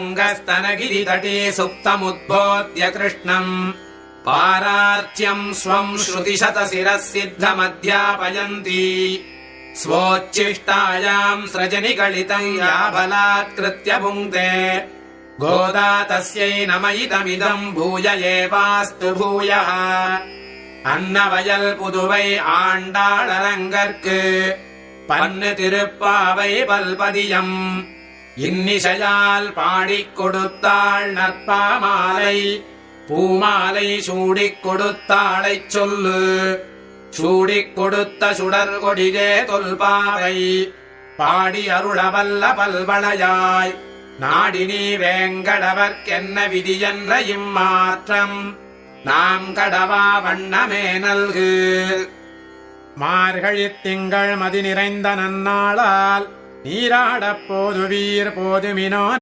नीलातुङ्गस्तनगिरितटे सुप्तमुद्बोध्य कृष्णम् पारार्च्यम् स्वम् श्रुतिशतशिरः सिद्धमध्यापयन्ती स्वोच्छिष्टायाम् स्रजनिगलितम् या बलात्कृत्य भुङ्क्ते गोदा तस्यै नम इदमिदम् भूय एवास्तु भूयः अन्नवयल पुदुवै आण्डाळरङ्गर्क्कु पन्नु तिरुप्पावै पल्पदियम् இன்னிசையால் பாடிக் கொடுத்தாள் நற்பாமாலை பூமாலை சூடிக் கொடுத்தாளைச் சொல்லு சூடிக் கொடுத்த சுடர் கொடிகே தொல்பாவை பாடி அருளவல்ல பல்வளையாய் நாடினி வேங்கடவர்க்கென்ன விதியென்ற இம்மாற்றம் நாம் கடவா வண்ணமே நல்கு. மார்கழித் திங்கள் மதி நிறைந்த நன்னாளால் நீராடப் போதுவீர் போதுமினோ